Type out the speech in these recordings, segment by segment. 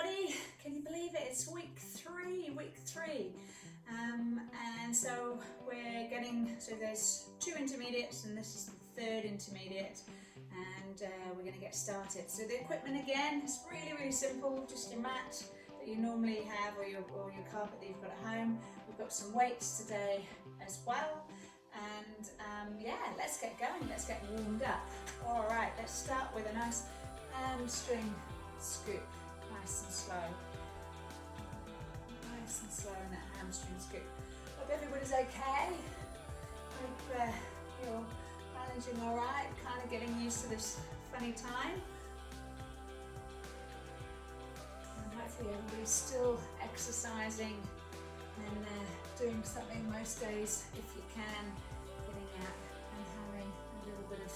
everybody. Can you believe it? It's week three. And so we're getting, so there's 2 intermediates and this is the 3rd intermediate, and we're going to get started. So the equipment again is really simple, just your mat that you normally have, or your carpet that you've got at home. We've got some weights today as well, and yeah, let's get going, let's get warmed up. All right, let's start with a nice hamstring scoop, nice and slow in that hamstring scoop. Hope everybody's okay. Hope you're managing all right, kind of getting used to this funny time. And hopefully everybody's still exercising and doing something most days if you can, getting out and having a little bit of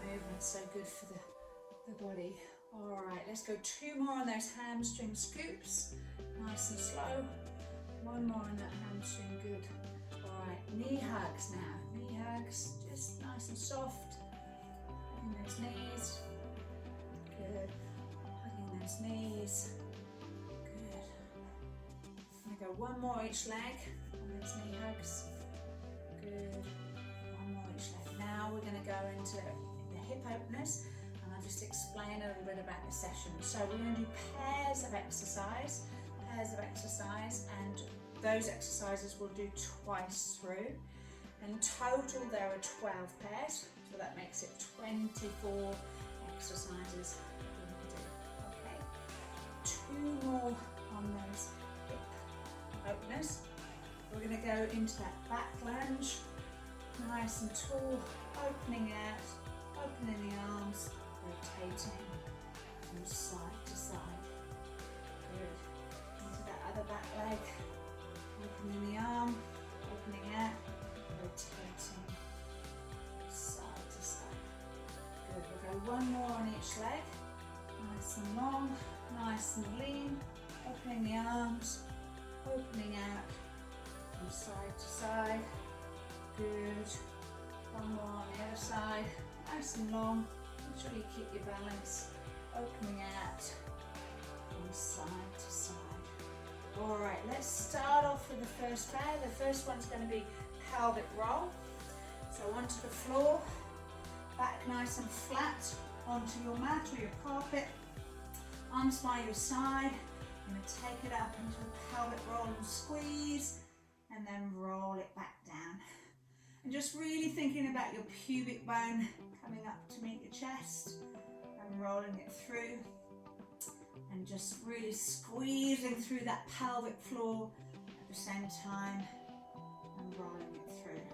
movement, so good for the body. All right, let's go 2 more on those hamstring scoops, nice and slow. 1 more on that hamstring, good. All right, knee hugs now, knee hugs, just nice and soft. Hugging those knees, good. Hugging those knees, good. I'm gonna go 1 more each leg on those knee hugs, good. 1 more each leg. Now we're gonna go into the hip openers. I'll just explain a little bit about the session. So we're going to do pairs of exercise, and those exercises we'll do twice through. In total there are 12 pairs, so that makes it 24 exercises we can do. Okay, 2 more on those hip openers. We're going to go into that back lunge, nice and tall, opening out, opening the arms, rotating from side to side. Good. Into that other back leg, opening the arm, opening out, rotating side to side. Good. We'll go 1 more on each leg. Nice and long, nice and lean. Opening the arms, opening out from side to side. Good. 1 more on the other side. Nice and long. Make sure you keep your balance, opening out from side to side. All right, let's start off with the first pair. The first one's going to be pelvic roll. So onto the floor, back nice and flat onto your mat or your carpet, arms by your side. You're going to take it up into a pelvic roll and squeeze, and then roll it back down. And just really thinking about your pubic bone coming up to meet your chest and rolling it through, and just really squeezing through that pelvic floor at the same time and rolling it through.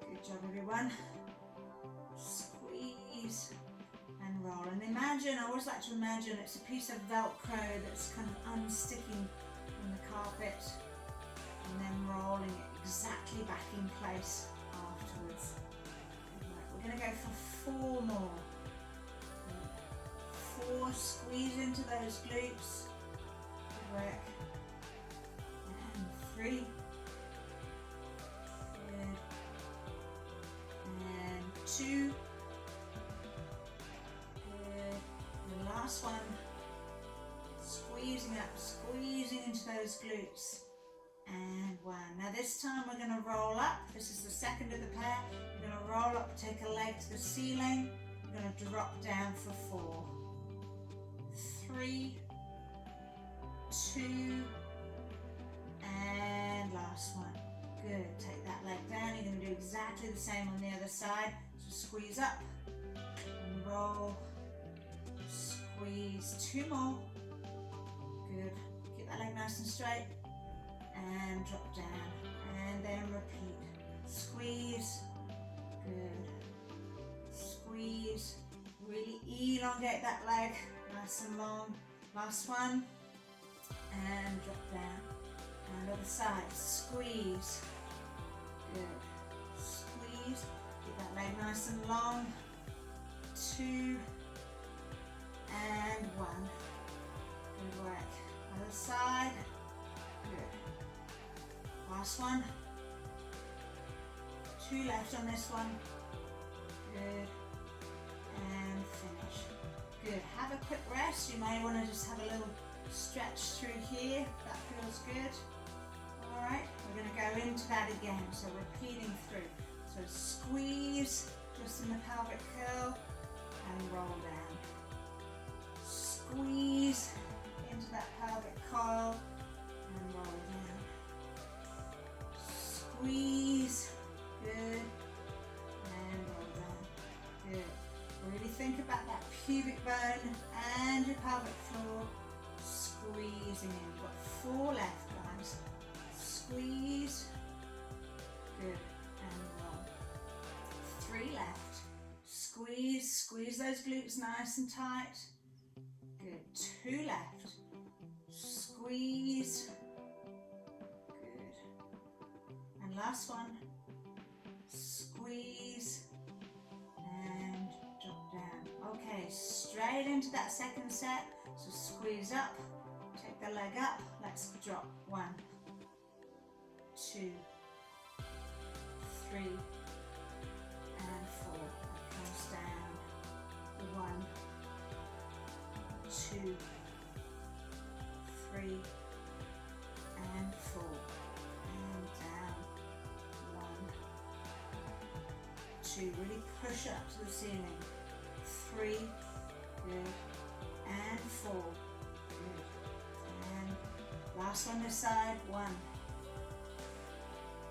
Good job everyone. Squeeze and roll, and imagine, I always like to imagine it's a piece of Velcro that's kind of unsticking from the carpet, and then rolling it exactly back in place afterwards. We're going to go for 4 more. 4, squeeze into those glutes. Good work. And 3. Good. And 2. Good. And the last one. Squeezing up, squeezing into those glutes. And 1. Now this time we're going to roll up. This is the second of the pair. You're going to roll up, take a leg to the ceiling. You're going to drop down for 4. 3, 2, and last one. Good. Take that leg down. You're going to do exactly the same on the other side. So squeeze up and roll. Squeeze. 2 more. Good. Keep that leg nice and straight. And drop down, and then repeat. Squeeze, good. Squeeze, really elongate that leg, nice and long. Last one, and drop down. And other side, squeeze, good. Squeeze, keep that leg nice and long. 2, and 1. Good work. Other side, good. Last one. 2 left on this one. Good. And finish. Good. Have a quick rest. You may want to just have a little Stretch through here, that feels good. All right, we're going to go into that again, so repeating through. So squeeze just in the pelvic curl and roll down. Squeeze into that pelvic coil and roll down. Squeeze, good, and roll down, good. Really think about that pubic bone and your pelvic floor squeezing in. We've got 4 left, guys. Squeeze, good, and roll. 3 left. Squeeze, squeeze those glutes nice and tight. Good, 2 left. Squeeze, good. And last one. Squeeze, and drop down. Okay, straight into that second set. So squeeze up, take the leg up, let's drop. 1, 2, 3, and 4. That comes down. 1, 2, 3, and 4. And down. 1, 2. Really push up to the ceiling. 3, good. And 4, good. And last one this side. 1,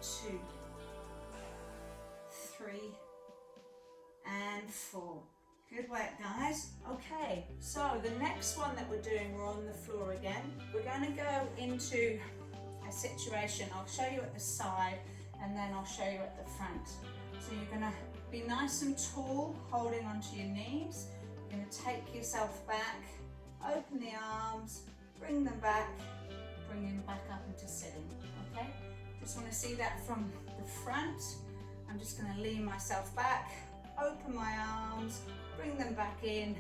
2, 3, and 4. Good work, guys. Okay, so the next one that we're doing, we're on the floor again. We're going to go into a situation. I'll show you at the side and then I'll show you at the front. So you're going to be nice and tall, holding onto your knees. You're going to take yourself back, open the arms, bring them back up into sitting, okay? Just want to see that from the front. I'm just going to lean myself back, open my arms, bring them back in,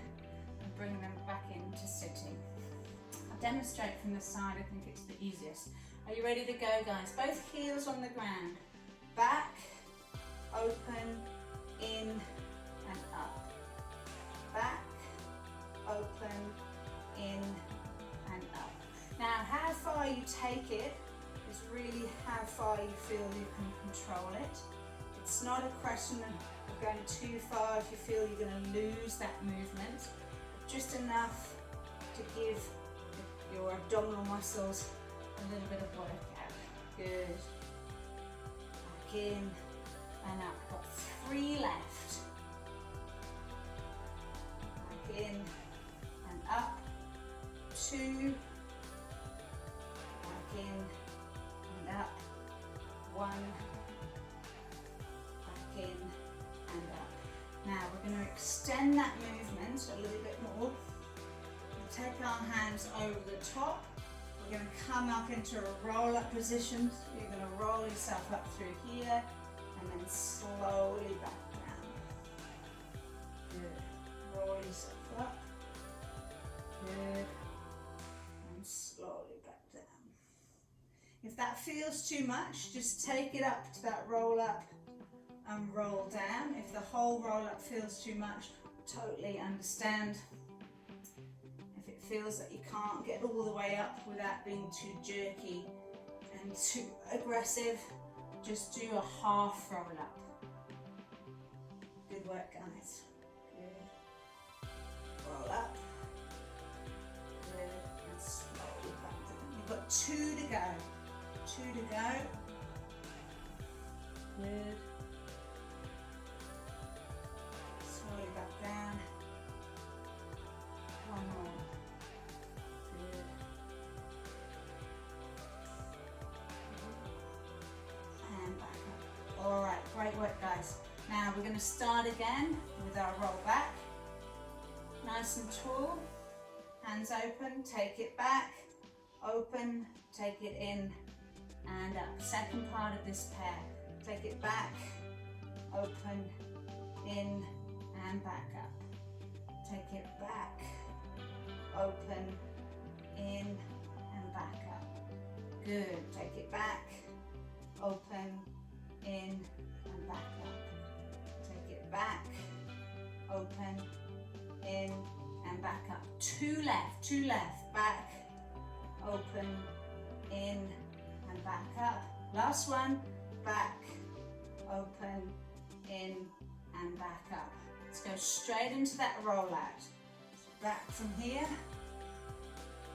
and bring them back into sitting. I'll demonstrate from the side, I think it's the easiest. Are you ready to go, guys? Both heels on the ground. Back, open, in, and up. Back, open, in, and up. Now, how far you take it is really how far you feel you can control it. It's not a question of going too far if you feel you're going to lose that movement, just enough to give your abdominal muscles a little bit of workout. Good. Back in and up. Got 3 left. Back in and up. 2. Back in and up. 1. Back in and up. Now we're going to extend that movement a little bit more. We'll take our hands over the top. We're going to come up into a roll-up position. So you're going to roll yourself up through here and then slowly back down. Good. Roll yourself up. Good. And slowly back down. If that feels too much, just take it up to that roll-up and roll down. If the whole roll-up feels too much, totally understand. If it feels that you can't get all the way up without being too jerky and too aggressive, just do a half roll-up. Good work, guys. Good. Roll up. Good. And slowly back down. You've got 2 to go. 2 to go. Good. Slowly back down. 1 more. Good. And back up. All right, great work, guys. Now we're going to start again with our roll back. Nice and tall. Hands open, take it back. Open, take it in and up. Second part of this pair. Take it back, open, in, and back up. Take it back, open, in, and back up. Good. Take it back, open, in, and back up. Take it back, open, in, and back up. 2 left, 2 left. Back, open, in, and back up. Last one, back, open, in, and back up. Let's go straight into that rollout. So back from here,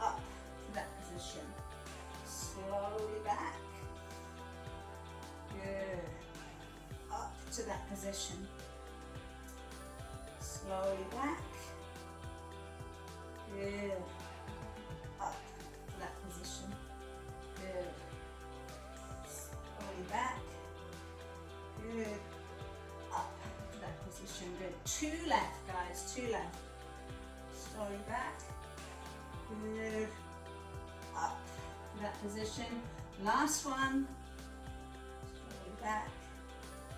up to that position. Slowly back. Good. Up to that position. Slowly back. Good. Up to that position. Good. Slowly back. Good. Up to that position. Good. Two left, guys. Two left. Slowly back. Good. Up to that position. Last one. Slowly back.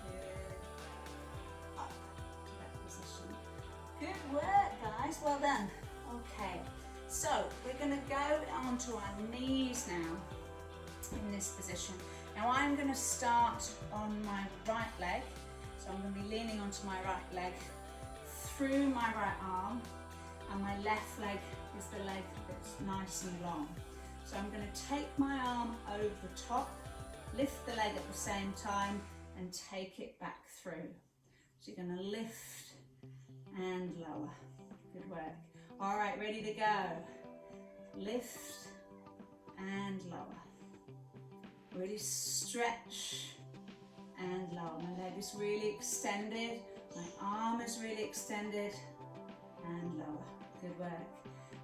Good. Up to that position. Good work, guys. Well done. Okay. So we're going to go onto our knees now in this position. Now I'm going to start on my right leg. So I'm going to be leaning onto my right leg through my right arm, and my left leg is the leg that's nice and long. So I'm going to take my arm over the top, lift the leg at the same time, and take it back through. So you're going to lift and lower. Good work. All right, ready to go. Lift and lower. Really stretch and lower. My leg is really extended. My arm is really extended and lower. Good work.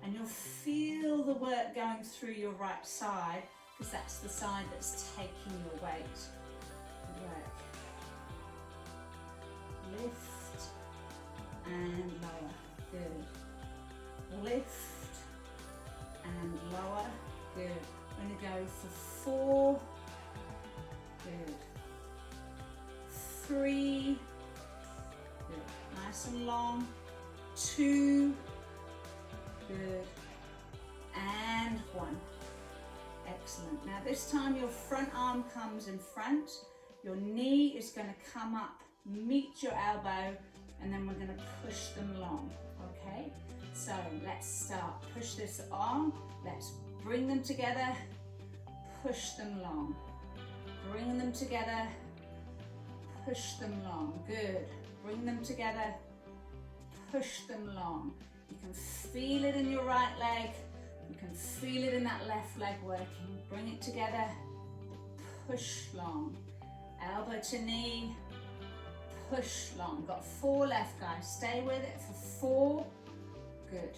And you'll feel the work going through your right side, because that's the side that's taking your weight. Good work. Lift and lower. Good. Lift and lower. Good. We're going to go for 4. Good. 3. Good. Nice and long. 2. Good. And 1. Excellent. Now this time your front arm comes in front. Your knee is going to come up, meet your elbow, and then we're going to push them long. Okay? So let's start. Push this arm. Let's bring them together. Push them long. Bring them together. Push them long. Good. Bring them together. Push them long. You can feel it in your right leg. You can feel it in that left leg working. Bring it together. Push long. Elbow to knee. Push long. Got 4 left, guys. Stay with it for 4. Good.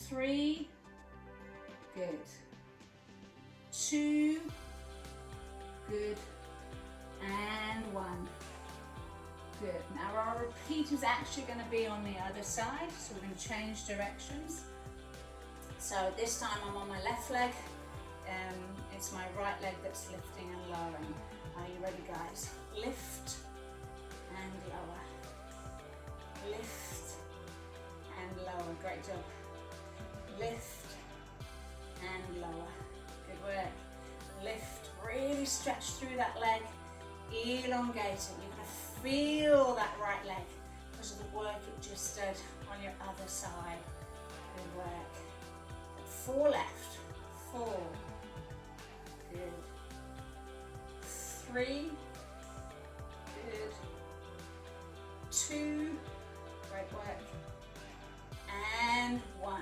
3. Good. 2. Good. And 1. Good. Now our repeat is actually going to be on the other side, so we're going to change directions. So this time I'm on my left leg. It's my right leg that's lifting and lowering. Are you ready, guys? Lift and lower. Lift and lower. Great job. Lift and lower. Good work. Lift. Really stretch through that leg. Elongate it. You're going to feel that right leg because of the work it just did on your other side. Good work. 4 left. 4. Good. 3. Good. 2. Great work. And 1.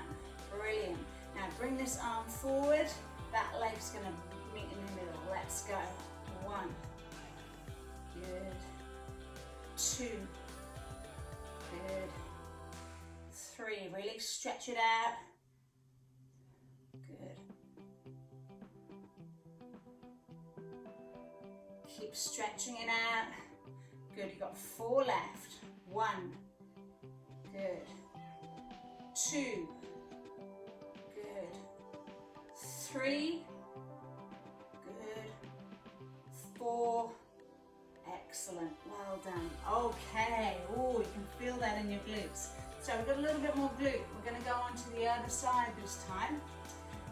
Brilliant. Now bring this arm forward. That leg's going to meet in the middle. Let's go. 1. Good. 2. Good. 3. Really stretch it out. Good. Keep stretching it out. Good. You've got 4 left. 1. Good. 2. Good. 3. Good. 4. Excellent. Well done. Okay. Oh, you can feel that in your glutes. So we've got a little bit more glute. We're going to go on to the other side this time.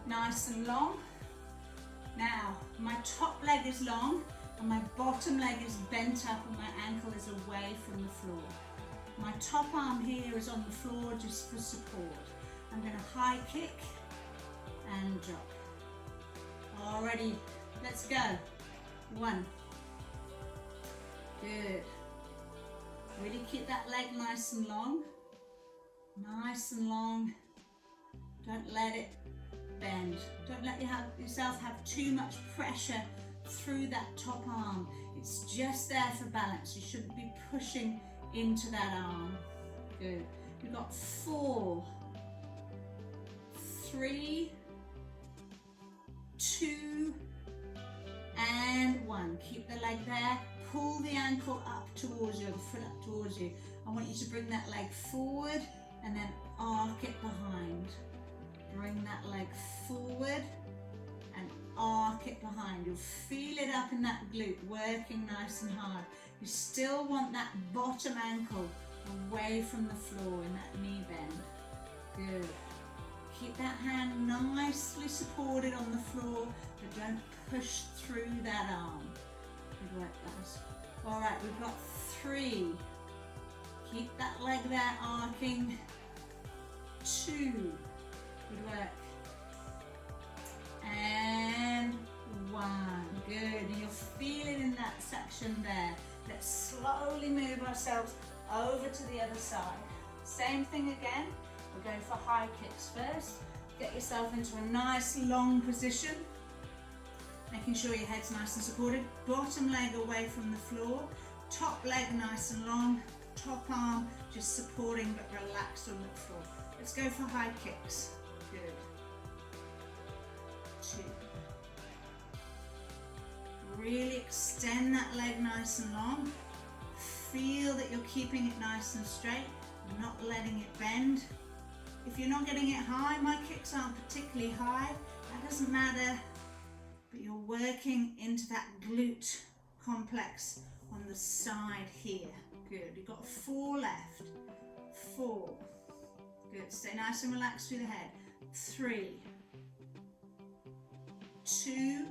Nice and long. Now, my top leg is long and my bottom leg is bent up and my ankle is away from the floor. My top arm here is on the floor just for support. I'm going to high kick and drop. Alrighty, let's go. 1. Good. Really keep that leg nice and long. Nice and long. Don't let it bend. Don't let yourself have too much pressure through that top arm. It's just there for balance. You shouldn't be pushing into that arm. Good. We've got 4, 3, 2, and 1. Keep the leg there. Pull the ankle up towards you, the foot up towards you. I want you to bring that leg forward and then arc it behind. Bring that leg forward and arc it behind. You'll feel it up in that glute, working nice and hard. You still want that bottom ankle away from the floor in that knee bend. Good. Keep that hand nicely supported on the floor, but don't push through that arm. Good work, guys. All right, we've got 3. Keep that leg there arcing. 2. Good work. And 1. Good. And you'll feel it in that section there. Let's slowly move ourselves over to the other side. Same thing again. We're going for high kicks first. Get yourself into a nice long position. Making sure your head's nice and supported. Bottom leg away from the floor. Top leg nice and long. Top arm just supporting but relaxed on the floor. Let's go for high kicks. Good. 2. Really extend that leg nice and long. Feel that you're keeping it nice and straight, not letting it bend. If you're not getting it high, my kicks aren't particularly high, that doesn't matter, but you're working into that glute complex on the side here. Good, you've got 4 left. 4. Good, stay nice and relaxed through the head. 3, 2,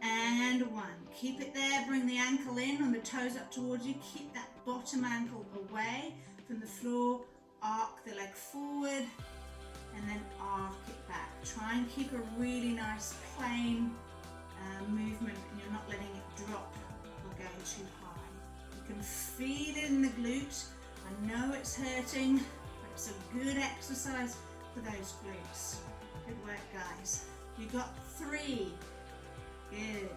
and 1. Keep it there, bring the ankle in and the toes up towards you. Keep that bottom ankle away from the floor. Arc the leg forward and then arc it back. Try and keep a really nice plane movement and you're not letting it drop or go too high. You can feel it in the glute. I know it's hurting, but it's a good exercise for those glutes. Good work, guys. You got 3. Good.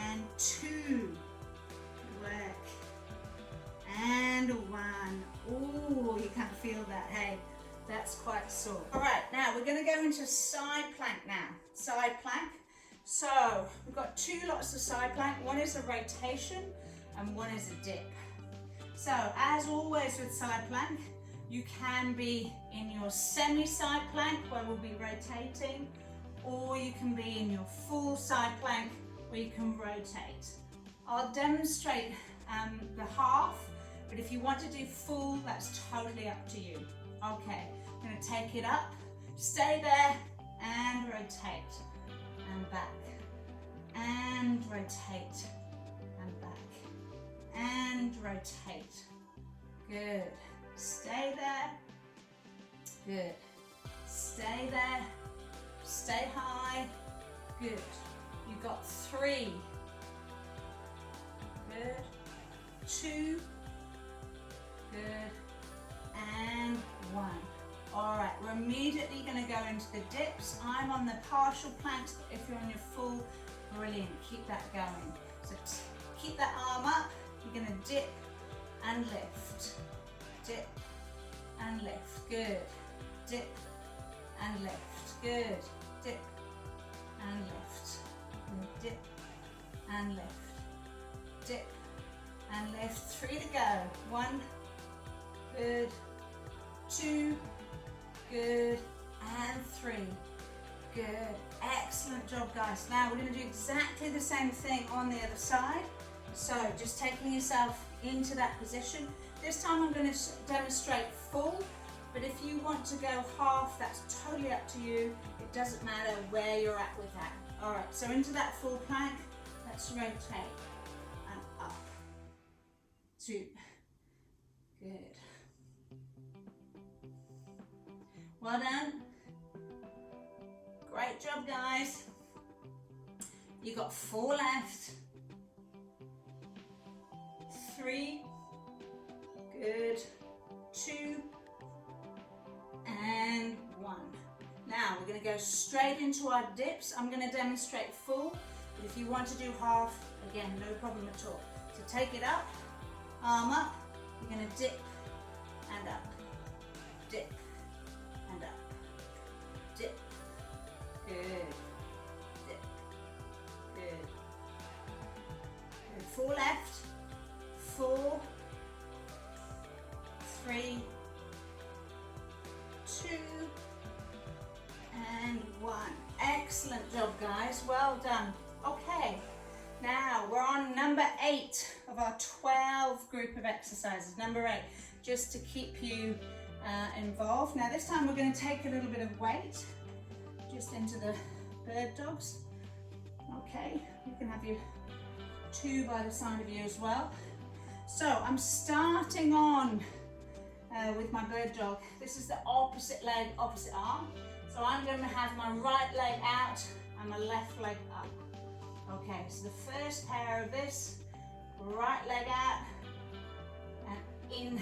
And 2. Good work. And 1. Oh, you can feel that. Hey, that's quite sore. All right, now we're going to go into side plank now. Side plank. So we've got 2 lots of side plank. One is a rotation and one is a dip. So as always with side plank, you can be in your semi-side plank where we'll be rotating, or you can be in your full side plank where you can rotate. I'll demonstrate the half, but if you want to do full, that's totally up to you. Okay, I'm going to take it up, stay there, and rotate, and back, and rotate, and back, and rotate. Good. Stay there. Good. Stay there. Stay high. Good. You've got 3. Good. 2. Good. And 1. All right, we're immediately going to go into the dips. I'm on the partial planks, but if you're on your full, brilliant. Keep that going. So keep that arm up. You're going to dip and lift. Dip and lift. Good. Dip and lift. Good. Dip and lift. Dip and lift. Dip and lift. 3 to go. 1. Good. 2. Good. And 3. Good. Excellent job, guys. Now we're going to do exactly the same thing on the other side. So just taking yourself into that position. This time I'm going to demonstrate full, but if you want to go half, that's totally up to you. It doesn't matter where you're at with that. All right, so into that full plank, let's rotate and up. 2. Good. Well done. Great job, guys. You got 4 left. 3. Good. 2. And 1. Now we're going to go straight into our dips. I'm going to demonstrate full, but if you want to do half, again, no problem at all. So take it up, arm up, you're going to dip and up, dip and up, dip, good, dip, good. And 4 left, 4, 3, 2, and 1. Excellent job, guys. Well done. Okay, now we're on number 8 of our 12 group of exercises. Number 8, just to keep you involved. Now this time we're going to take a little bit of weight just into the bird dogs. Okay, you can have your 2 by the side of you as well. So I'm starting on with my bird dog. This is the opposite leg, opposite arm. So I'm going to have my right leg out and my left leg up. Okay, so the first pair of this, right leg out and in.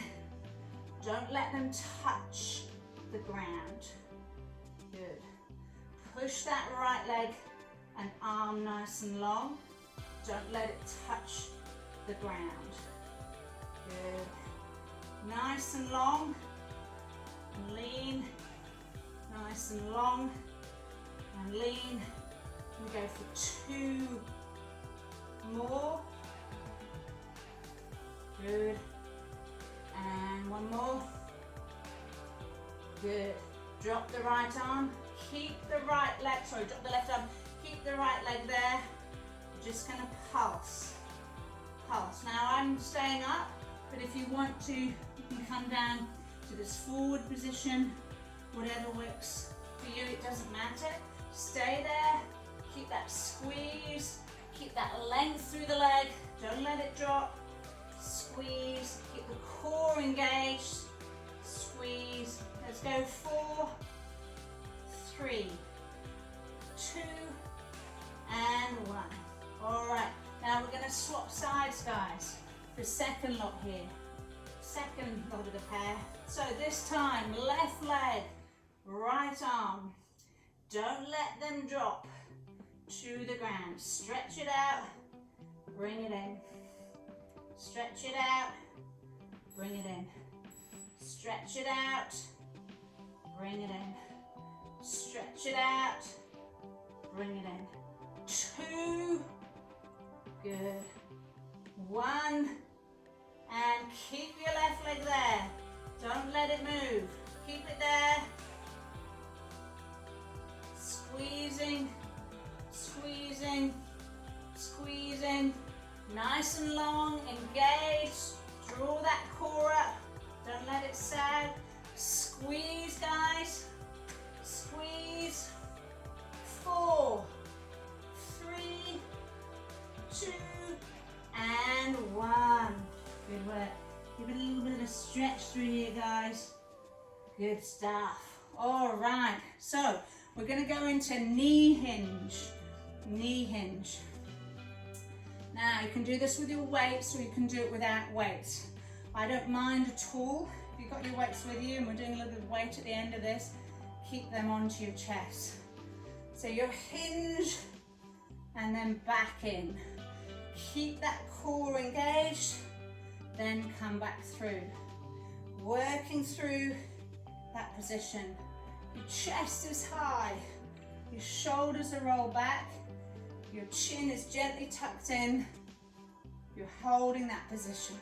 Don't let them touch the ground. Good. Push that right leg and arm nice and long. Don't let it touch the ground. Good. Nice and long and lean. Nice and long and lean. We go for 2 more. Good. And 1 more. Good. Drop the right arm. Keep the right leg, sorry, drop the left arm. Keep the right leg there. We're just going to pulse. Pulse. Now I'm staying up, but if you want to, you can come down to this forward position. Whatever works for you, it doesn't matter. Stay there, keep that squeeze, keep that length through the leg, don't let it drop. Squeeze, keep the core engaged, squeeze. Let's go 4, 3, 2, and 1. All right, now we're going to swap sides, guys. The second lot here, second lot of the pair. So this time, left leg, right arm. Don't let them drop to the ground. Stretch it out, bring it in. Stretch it out, bring it in. Stretch it out, bring it in. Stretch it out, bring it in. 2, good. 1, and keep your left leg there. Don't let it move. Keep it there. Squeezing, squeezing, squeezing. Nice and long, engage. Draw that core up. Don't let it sag. Squeeze, guys. Squeeze. 4, 3, 2, and 1. Good work. Give it a little bit of a stretch through here, guys. Good stuff. All right, so we're going to go into knee hinge. Knee hinge. Now, you can do this with your weights or you can do it without weights. I don't mind at all. If you've got your weights with you and we're doing a little bit of weight at the end of this, keep them onto your chest. So your hinge and then back in. Keep that core engaged, then come back through. Working through that position. Your chest is high, your shoulders are rolled back, your chin is gently tucked in, you're holding that position.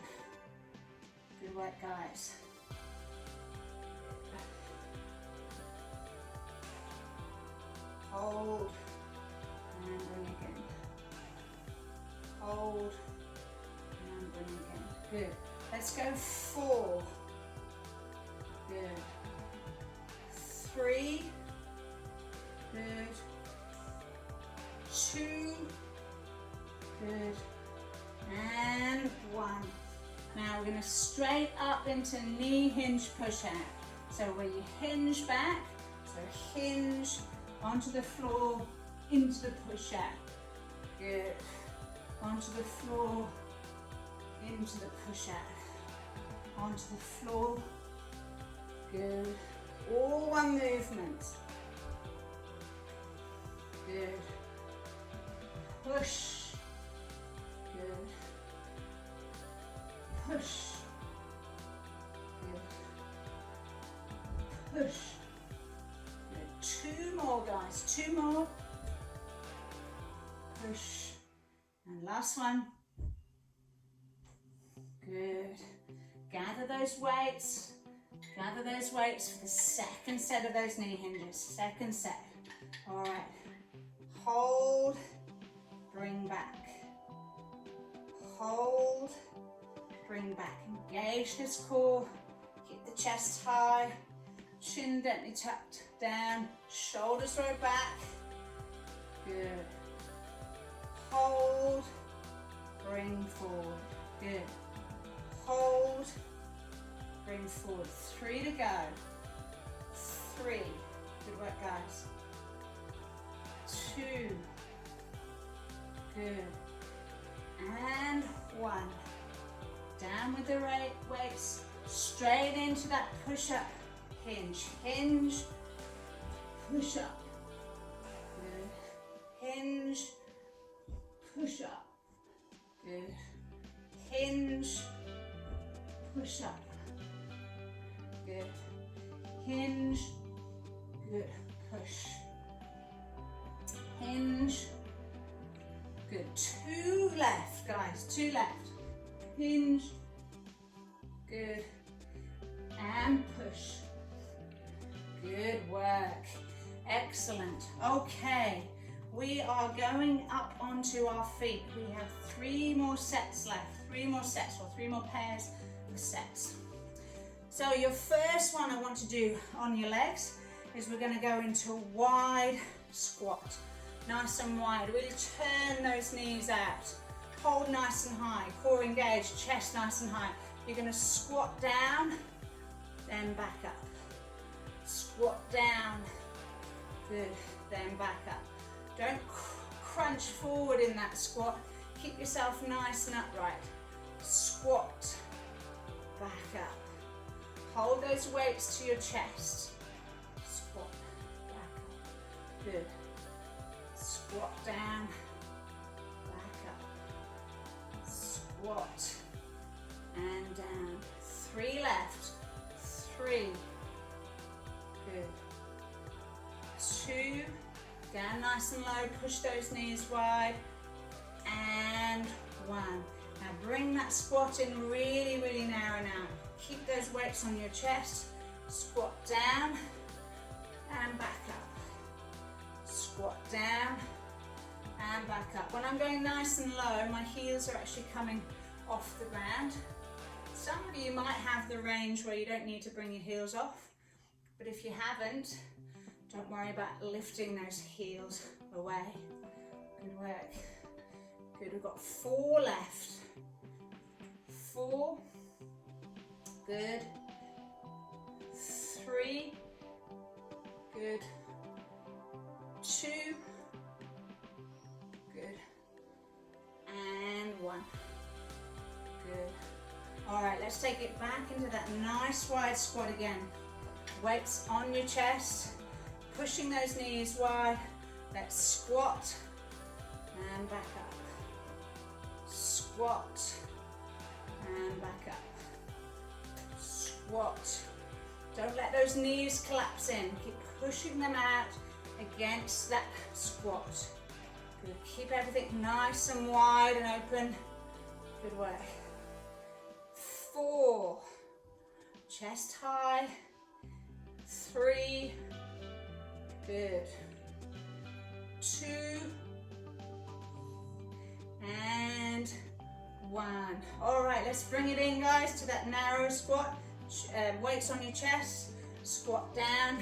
Good work, guys. Hold, and bring again. Hold, and bring again. Good. Let's go 4. Good. 3. Good. 2. Good. And 1. Now we're going to straight up into knee hinge push out. So where you hinge back, so hinge, onto the floor, into the push out. Good. Onto the floor, into the push out. Onto the floor. Good. All one movement. Good. Push. Good. Push. Good. Push. Good. 2 more, guys. 2 more. Push. And last one. Good. Gather those weights. Gather those weights for the second set of those knee hinges. Second set. All right. Hold. Bring back. Hold. Bring back. Engage this core. Keep the chest high. Chin gently tucked down. Shoulders roll back. Good. Hold. Bring forward. Good. Hold. Bring forward. 3 to go. 3. Good work, guys. 2. Good. And 1. Down with the weights. Straight into that push-up hinge. Hinge. Push-up. Good. Hinge. Push-up. Good. Hinge. Push-up. Good. Hinge. Good. Push. Hinge. Good. 2 left, guys. 2 left. Hinge. Good. And push. Good work. Excellent. Okay. We are going up onto our feet. We have 3 more sets left. 3 more sets, or 3 more pairs of sets. So your first one I want to do on your legs is we're going to go into a wide squat. Nice and wide. Really turn those knees out. Hold nice and high. Core engaged, chest nice and high. You're going to squat down, then back up. Squat down. Good. Then back up. Don't crunch forward in that squat. Keep yourself nice and upright. Squat. Back up. Hold those weights to your chest. Squat. Back up. Good. Squat down. Back up. Squat. And down. 3 left. 3. Good. 2. Down nice and low. Push those knees wide. And 1. Now bring that squat in really, really narrow now. Keep those weights on your chest. Squat down and back up. Squat down and back up. When I'm going nice and low, my heels are actually coming off the ground. Some of you might have the range where you don't need to bring your heels off, but if you haven't, don't worry about lifting those heels away. Good work. Good, we've got 4 left. 4. Good. 3. Good. 2. Good. And 1. Good. All right, let's take it back into that nice wide squat again. Weights on your chest, pushing those knees wide. Let's squat and back up. Squat and back up. Squat. Don't let those knees collapse in. Keep pushing them out against that squat. Good. Keep everything nice and wide and open. Good work. 4. Chest high. 3. Good. 2. And 1. All right, let's bring it in, guys, to that narrow squat. Weights on your chest. Squat down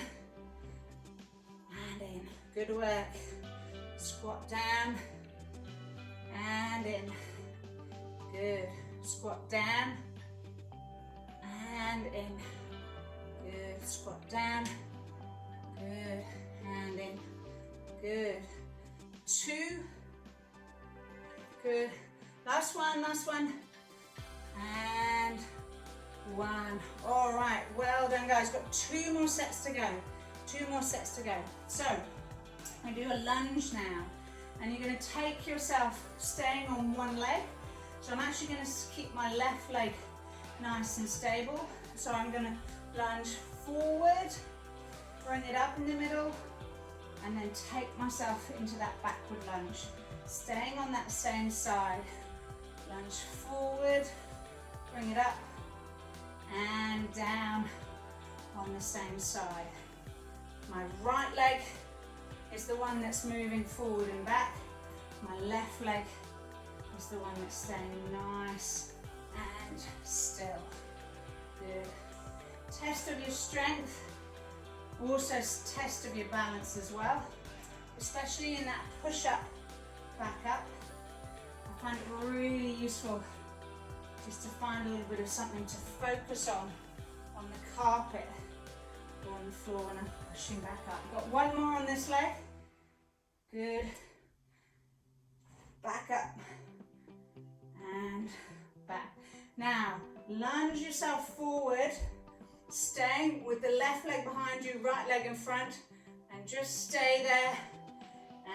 and in. Good work. Squat down and in. Good. Squat down and in. Good. Squat down. Good. And in. Good. 2. Good. Last one, last one. And 1. All right, well done, guys. Got 2 more sets to go. 2 more sets to go. So, I do a lunge now. And you're going to take yourself staying on one leg. So I'm actually going to keep my left leg nice and stable. So I'm going to lunge forward, bring it up in the middle, and then take myself into that backward lunge. Staying on that same side. Lunge forward, bring it up, and down on the same side. My right leg is the one that's moving forward and back. My left leg is the one that's staying nice and still. Good. Test of your strength, also test of your balance as well, especially in that push-up, back up. I find it really useful just to find a little bit of something to focus on the carpet or on the floor when I'm pushing back up. Got one more on this leg. Good. Back up and back. Now, lunge yourself forward, staying with the left leg behind you, right leg in front, and just stay there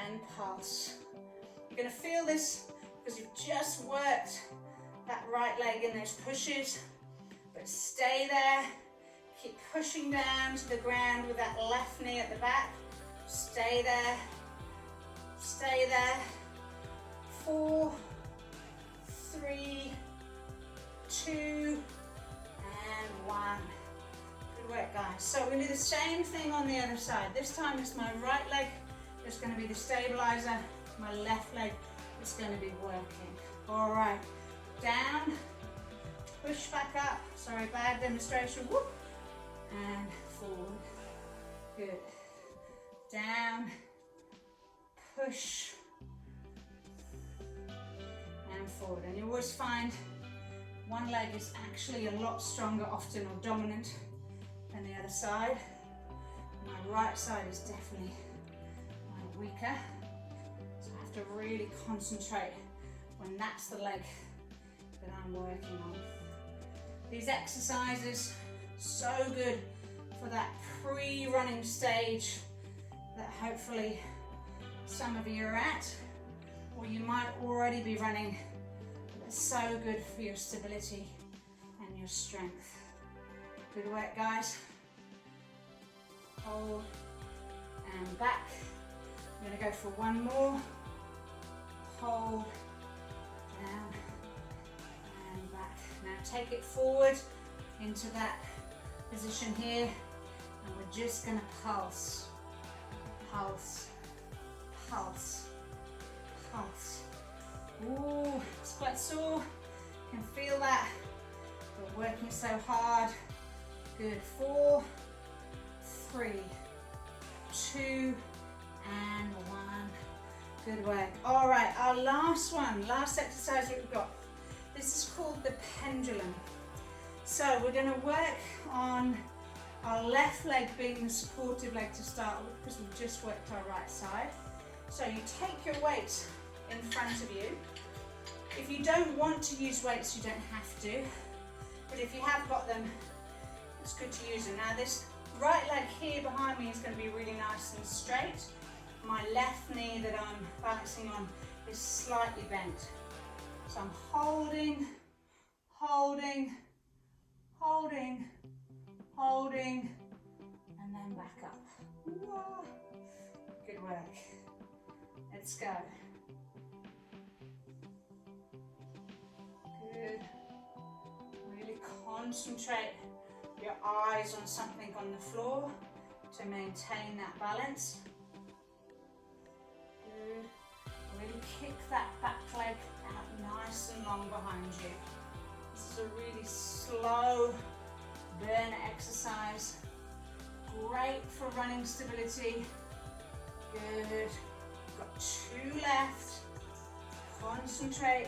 and pulse. You're going to feel this because you've just worked that right leg in those pushes, but stay there. Keep pushing down to the ground with that left knee at the back. Stay there. Stay there. 4, 3, 2, and 1. Good work, guys. So we're going to do the same thing on the other side. This time it's my right leg that's going to be the stabilizer. My left leg is going to be working. All right. Down. Push back up. Sorry, bad demonstration. Whoop. And forward. Good. Down. Push. And forward. And you always find one leg is actually a lot stronger often or dominant than the other side. My right side is definitely weaker. So I have to really concentrate when that's the leg that I'm working on. These exercises, so good for that pre-running stage that hopefully some of you are at, or you might already be running. It's so good for your stability and your strength. Good work, guys. Hold and back. I'm going to go for one more. Hold, down, and back. Now take it forward into that position here, and we're just going to pulse, pulse, pulse, pulse. Ooh, it's quite sore. You can feel that. We're working so hard. Good. 4, 3, 2, and 1. Good work. All right, our last one, last exercise we've got. This is called the pendulum. So we're going to work on our left leg being the supportive leg to start with, because we've just worked our right side. So you take your weight in front of you. If you don't want to use weights, you don't have to. But if you have got them, it's good to use them. Now this right leg here behind me is going to be really nice and straight. My left knee that I'm balancing on is slightly bent. So I'm holding, holding, holding, holding, and then back up. Whoa. Good work. Let's go. Good. Really concentrate your eyes on something on the floor to maintain that balance. Good. Really kick that back leg out nice and long behind you. This is a really slow burner exercise. Great for running stability. Good. Got 2 left. Concentrate.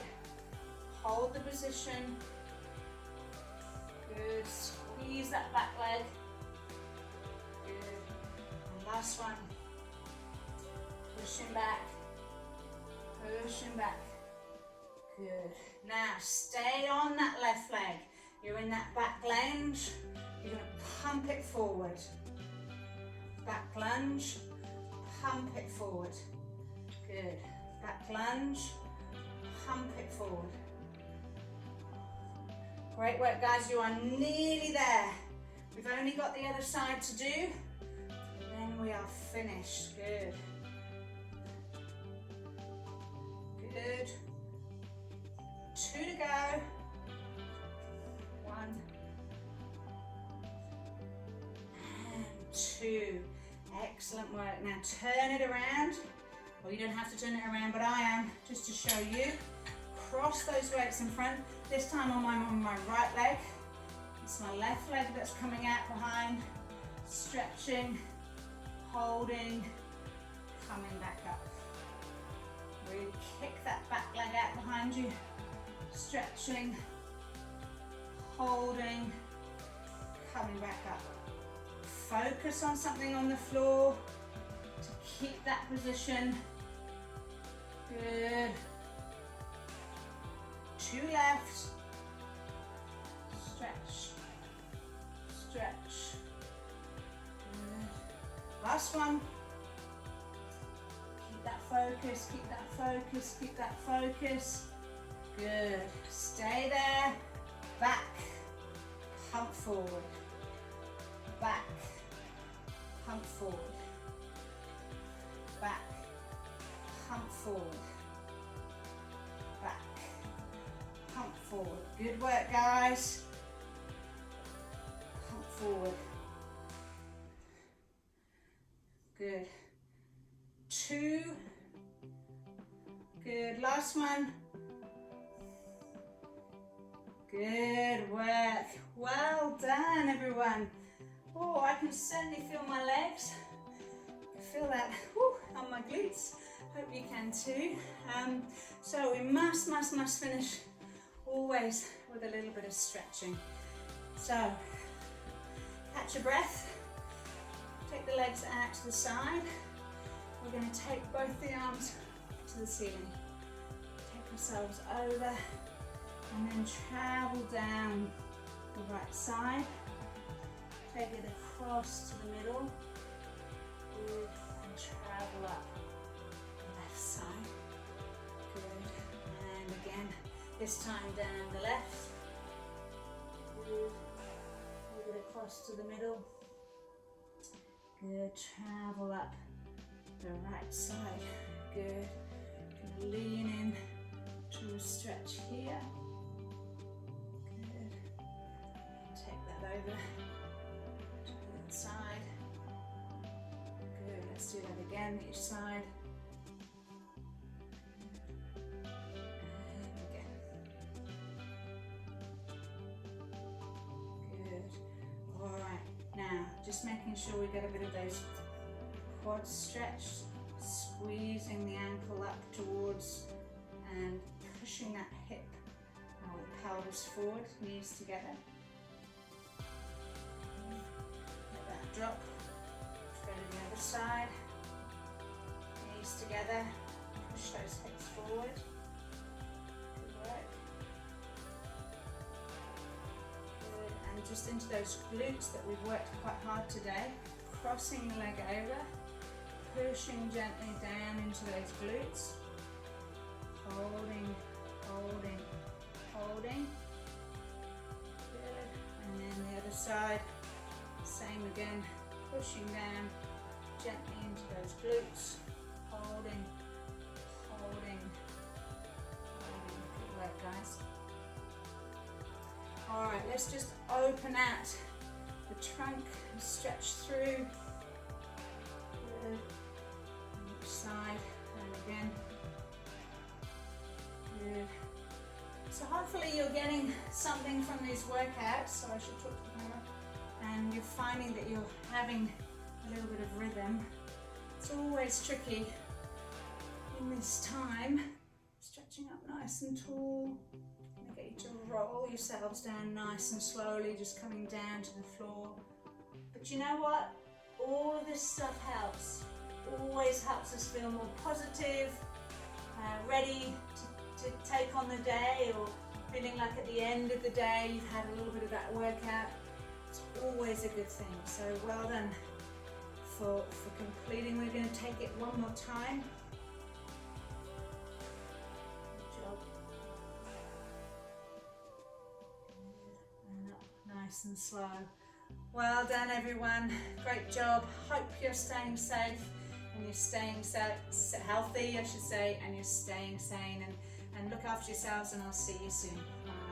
Hold the position. Good. Squeeze that back leg. Good. And last one. pushing back, pushing back. Good. Now stay on that left leg. You're in that back lunge. You're going to pump it forward. Back lunge, pump it forward. Good. Back lunge, pump it forward. Great work, guys. You are nearly there. We've only got the other side to do. Then we are finished. Good. Good. 2 to go. 1 and 2. Excellent work. Now turn it around. Well, you don't have to turn it around, but I am, just to show you. Cross those weights in front. This time I'm on my right leg. It's my left leg that's coming out behind. Stretching, holding, coming back up. Really kick that back leg out behind you. Stretching, holding, coming back up. Focus on something on the floor to keep that position. Good. 2 left. Stretch, stretch. Good. Last one. Keep that focus, keep that focus, keep that focus. Good. Stay there. Back. Pump forward. Back. Pump forward. Back. Pump forward. Back. Pump forward. Good work, guys. Pump forward. Good. 2. Good. Last one. Good work. Well done, everyone. Oh, I can certainly feel my legs. I feel that on my glutes. Hope you can too. So we must finish always with a little bit of stretching. So catch your breath. Take the legs out to the side. We're going to take both the arms to the ceiling. Take ourselves over and then travel down the right side. Take it across to the middle. Good. And travel up the left side. Good. And again, this time down the left. Good. Take it across to the middle. Good. Travel up the right side. Good. Gonna lean in to a stretch here. Good. Take that over to the side. Good. Let's do that again, each side. And again. Good. All right. Now, just making sure we get a bit of those quads stretched, squeezing the ankle up towards and pushing that hip or the pelvis forward, knees together. Let that drop. Go to the other side. Knees together. Push those hips forward. Good work. Good. And just into those glutes that we've worked quite hard today. Crossing the leg over. Pushing gently down into those glutes. Holding, holding, holding. Good. And then the other side, same again. Pushing down gently into those glutes. Holding, holding, holding. Good work, guys. All right, let's just open out the trunk and stretch through. Good. Each side, and again. Good. So hopefully you're getting something from these workouts. So I should talk to the camera. And you're finding that you're having a little bit of rhythm. It's always tricky in this time. Stretching up nice and tall. I'm gonna get you to roll yourselves down nice and slowly, just coming down to the floor. But you know what? All of this stuff helps. All always helps us feel more positive, ready to take on the day, or feeling like at the end of the day you've had a little bit of that workout. It's always a good thing. So well done for completing. We're going to take it one more time. Good job. And up nice and slow. Well done everyone, great job. Hope you're staying safe and you're staying healthy, I should say, and you're staying sane, and look after yourselves, and I'll see you soon. Bye.